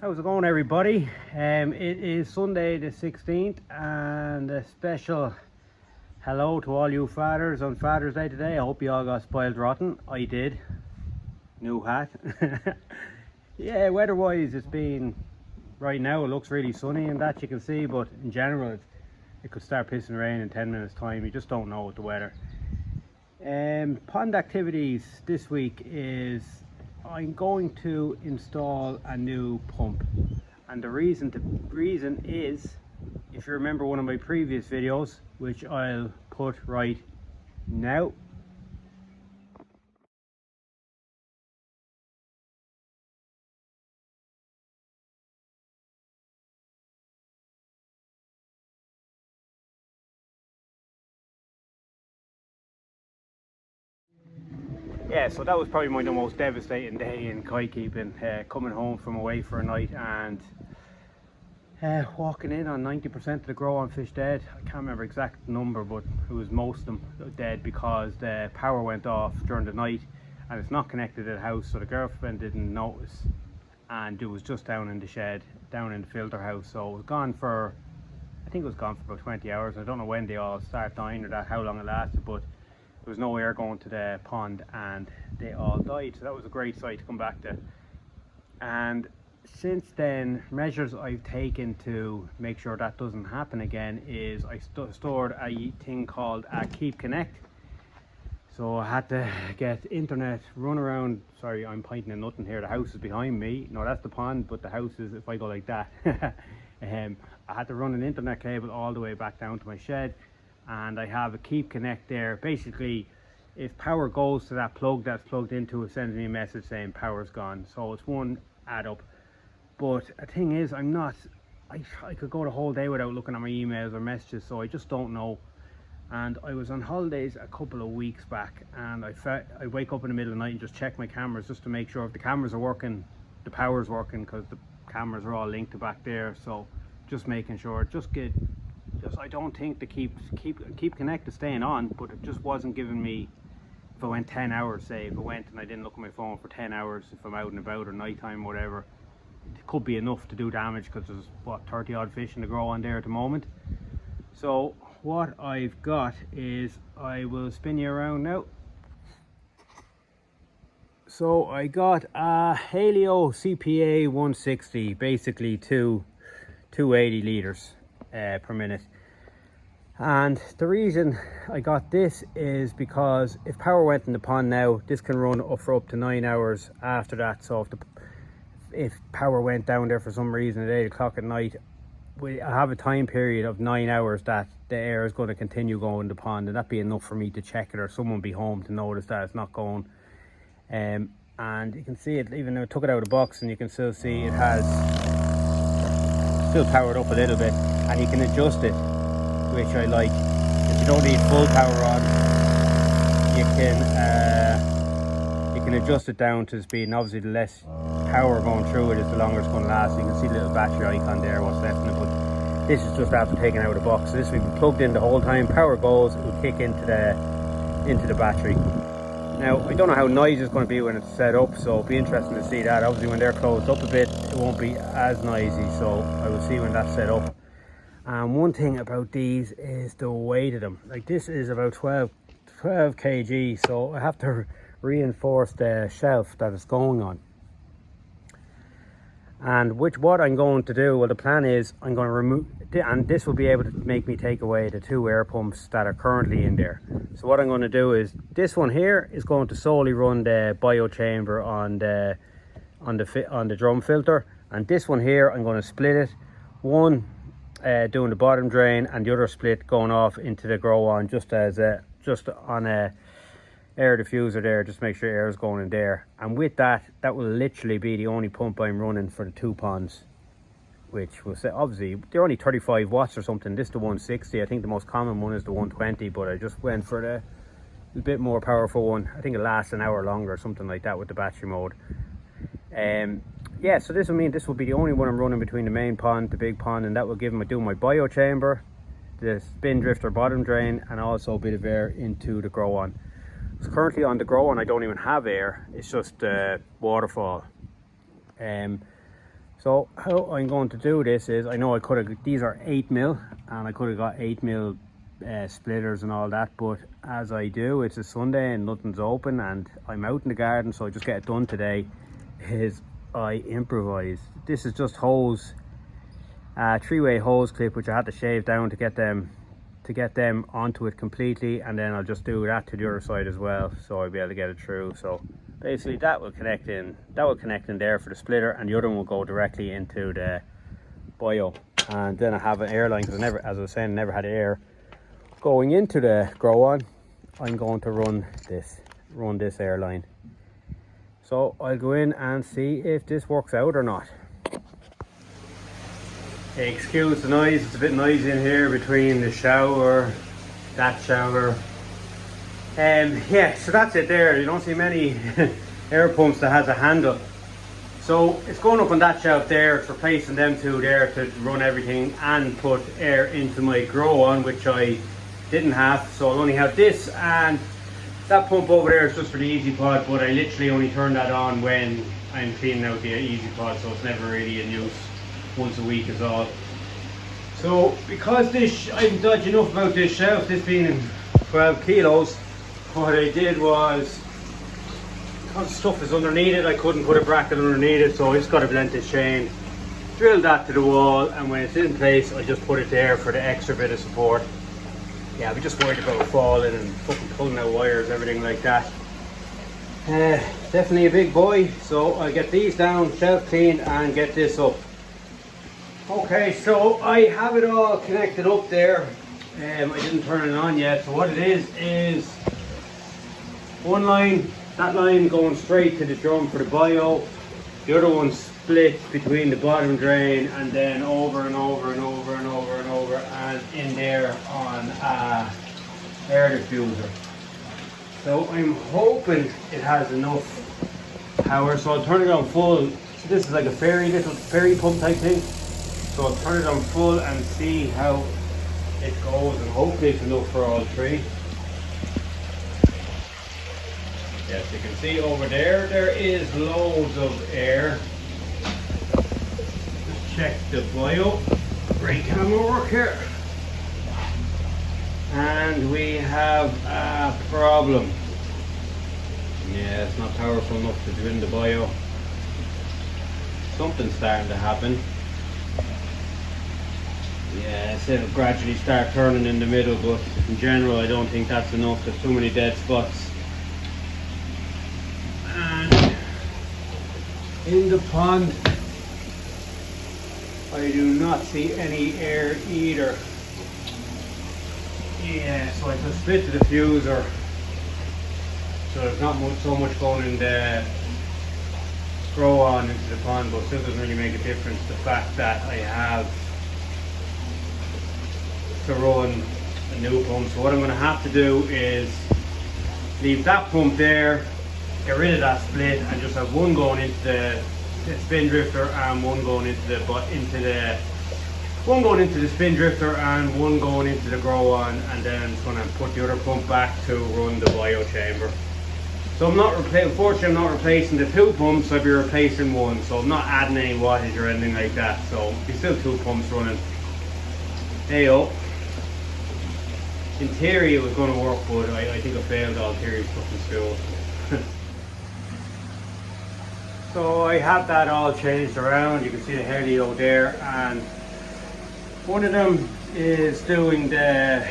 How's it going, everybody? It is Sunday the 16th, and a special hello to all you fathers on Father's Day today. I hope you all got spoiled rotten. I did. New hat. Yeah, weather-wise, it's been, right now it looks really sunny and that you can see, but in general it could start pissing rain in 10 minutes time. You just don't know with the weather. Pond activities this week is I'm going to install a new pump, and the reason is, if you remember one of my previous videos, which I'll put right now. Yeah, so that was probably the most devastating day in kite keeping, coming home from away for a night and walking in on 90% of the grow on fish dead. I can't remember exact number, but it was most of them dead because the power went off during the night and it's not connected to the house, so the girlfriend didn't notice, and it was just down in the shed, down in the filter house. So it was gone for, I think it was gone for about 20 hours. I don't know when they all start dying or that, how long it lasted, but there was no air going to the pond and they all died. So that was a great sight to come back to. And since then, measures I've taken to make sure that doesn't happen again is I stored a thing called a Keep Connect. So I had to get internet, run around. Sorry, I'm pointing at nothing here. The house is behind me. No, that's the pond, but the house is, if I go like that. I had to run an internet cable all the way back down to my shed, and I have a Keep Connect there. Basically, if power goes to that plug that's plugged into it, sends me a message saying power's gone. So it's one add up. But the thing is, I could go the whole day without looking at my emails or messages, so I just don't know. And I was on holidays a couple of weeks back, and I wake up in the middle of the night and just check my cameras just to make sure if the cameras are working, the power's working, because the cameras are all linked to back there. So just making sure, I don't think the keep Connect is staying on, but it just wasn't giving me, if I went 10 hours, say, if I went and I didn't look at my phone for 10 hours, if I'm out and about or nighttime, whatever, it could be enough to do damage, because there's what, 30 odd fish in the grow on there at the moment. So what I've got is, I will spin you around now. So I got a Hailea CPA-160, basically 280 liters per minute. And the reason I got this is because if power went in the pond now, this can run for up to 9 hours after that. So if power went down there for some reason at 8 o'clock at night, I have a time period of 9 hours that the air is going to continue going in the pond, and that'd be enough for me to check it, or someone be home to notice that it's not going. And you can see it, even though I took it out of the box, and you can still see it has still powered up a little bit, and you can adjust it, which I like. If you don't need full power on, you can adjust it down to the speed, and obviously the less power going through it is the longer it's going to last. You can see the little battery icon there, what's left in it, but this is just after taking it out of the box. So this will be plugged in the whole time. Power goes, it will kick into the battery. Now, I don't know how noisy it's going to be when it's set up, so it'll be interesting to see that. Obviously when they're closed up a bit, it won't be as noisy, so I will see when that's set up. And one thing about these is the weight of them. Like, this is about 12 kg, so I have to reinforce the shelf that it's going on. And what I'm going to do, well, the plan is I'm going to remove, and this will be able to make me take away the 2 air pumps that are currently in there. So what I'm going to do is, this one here is going to solely run the bio chamber on the drum filter, and this one here I'm going to split it, one doing the bottom drain and the other split going off into the grow on, just on a air diffuser there, just make sure air is going in there. And with that will literally be the only pump I'm running for the 2 ponds, which will say, obviously they're only 35 watts or something. This is the 160. I think the most common one is the 120, but I just went for the bit more powerful one. I think it lasts an hour longer or something like that with the battery mode. Yeah, so this will mean this will be the only one I'm running between the main pond, the big pond, and that will give me do my bio chamber, the spin drifter bottom drain, and also a bit of air into the grow on. So currently on the grow on I don't even have air, it's just waterfall. So how I'm going to do this is, I know I could have, these are 8mm, and I could have got 8mm splitters and all that, but as I do, it's a Sunday and nothing's open and I'm out in the garden, so I just get it done today, is I improvise. This is just hose, three-way hose clip, which I had to shave down to get them onto it completely, and then I'll just do that to the other side as well, so I'll be able to get it through. So basically that will connect in there for the splitter, and the other one will go directly into the bio. And then I have an air line, because I never, as I was saying, never had air going into the grow on. I'm going to run this air line. So I'll go in and see if this works out or not. Hey, excuse the noise, it's a bit noisy in here between the shower, that shower. Yeah, so that's it there. You don't see many air pumps that has a handle. So it's going up on that shelf there. It's replacing them two there to run everything and put air into my grow on, which I didn't have. So I'll only have this, and that pump over there is just for the Easy Pod, but I literally only turn that on when I'm cleaning out the Easy Pod, so it's never really in use. Once a week is all. So because this, I'm dodgy enough about this shelf, this being 12 kilos, what I did was, because stuff is underneath it, I couldn't put a bracket underneath it, so I just got a bent this chain, drilled that to the wall, and when it's in place I just put it there for the extra bit of support. Yeah, we just worried about falling and fucking pulling out wires, everything like that. Definitely a big boy, so I'll get these down, shelf cleaned, and get this up. Okay, so I have it all connected up there. I didn't turn it on yet. So what it is one line, that line going straight to the drum for the bio. The other one split between the bottom drain and then over and over and over and over and over and in there on air diffuser. So I'm hoping it has enough power. So I'll turn it on full. So this is like a little fairy pump type thing. So I'll turn it on full and see how it goes, and hopefully it's enough for all three. Yes, you can see over there, there is loads of air. Just check the bio. Great camera work here. And we have a problem. Yeah, it's not powerful enough to do in the bio. Something's starting to happen. Yeah, it'll gradually start turning in the middle, but in general I don't think that's enough. There's too many dead spots. And in the pond I do not see any air either. Yeah, so I just split the diffuser. So there's not so much going in the grow on into the pond, but still doesn't really make a difference. The fact that I have to run a new pump. So what I'm going to have to do is leave that pump there, get rid of that split, and just have one going into the spin drifter and one going into the spin drifter and one going into the grow on, and then I'm just going to put the other pump back to run the bio chamber. So unfortunately I'm not replacing the two pumps, I'll be replacing one, so I'm not adding any wattage or anything like that, so there's still two pumps running. Heyo. In theory it was going to work, but I think I failed all theory stuff in school. So I have that all changed around. You can see the Hailea there, and one of them is doing the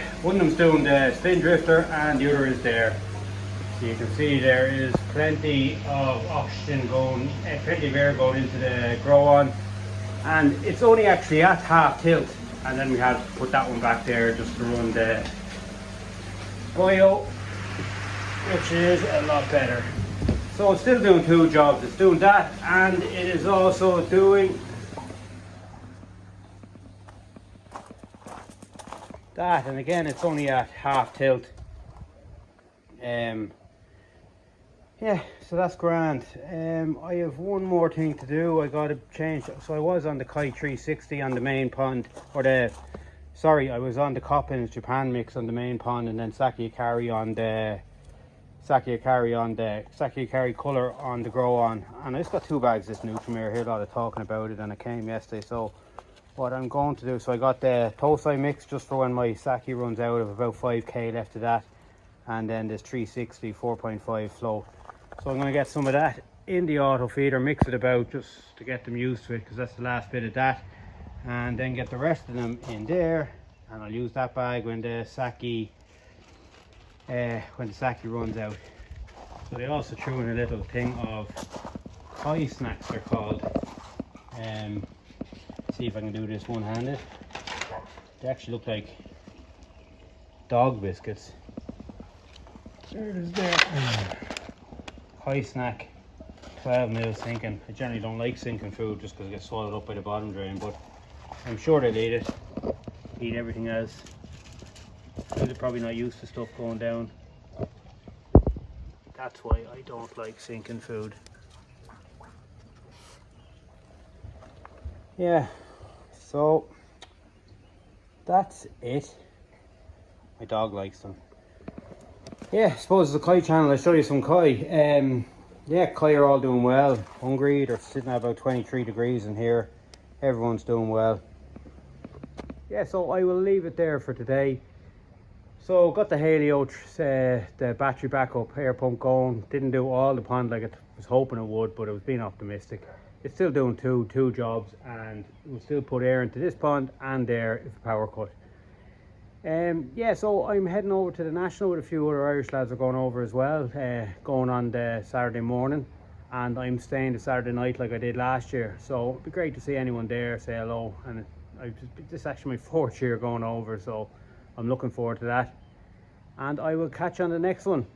spin drifter and the other is there. So you can see there is plenty of oxygen going, plenty of air going into the grow on, and it's only actually at half tilt, and then we have to put that one back there just to run the bio, which is a lot better. So it's still doing two jobs. It's doing that, and it is also doing that, and again it's only at half tilt. Yeah, so that's grand. I have one more thing to do. I got to change. So I was on the Kai 360 on the main pond, I was on the Coppins Japan mix on the main pond, and then Saki Akari on the Sakiakari on the Sakiakari colour on the grow on, and I just got 2 bags of this Nutrimere. I heard a lot of talking about it and it came yesterday. So what I'm going to do, so I got the Tosai mix just for when my Saki runs out, of about 5k left of that, and then this 360 4.5 float. So I'm going to get some of that in the auto feeder, mix it about just to get them used to it, because that's the last bit of that, and then get the rest of them in there, and I'll use that bag when the Saki runs out. So they also threw in a little thing of pie snacks, they're called. See if I can do this one-handed. They actually look like dog biscuits. There it is there. Pie snack, 12 mil sinking. I generally don't like sinking food just because it gets swallowed up by the bottom drain, but I'm sure they'll eat it. Eat everything else. They're probably not used to stuff going down. That's why I don't like sinking food. Yeah, so that's it. My dog likes them. Yeah, I suppose it's a Kai channel. I'll show you some Kai. Yeah, Kai are all doing well. Hungry, they're sitting at about 23 degrees in here. Everyone's doing well. Yeah, so I will leave it there for today. So got the Hailea, the battery backup air pump going. Didn't do all the pond like I was hoping it would, but it was being optimistic. It's still doing two jobs, and it will still put air into this pond and there if a power cut. Yeah, so I'm heading over to the National with a few other Irish lads are going over as well, going on the Saturday morning, and I'm staying the Saturday night like I did last year. So it'd be great to see anyone there, say hello. And this is actually my 4th year going over, so I'm looking forward to that. And I will catch you on the next one.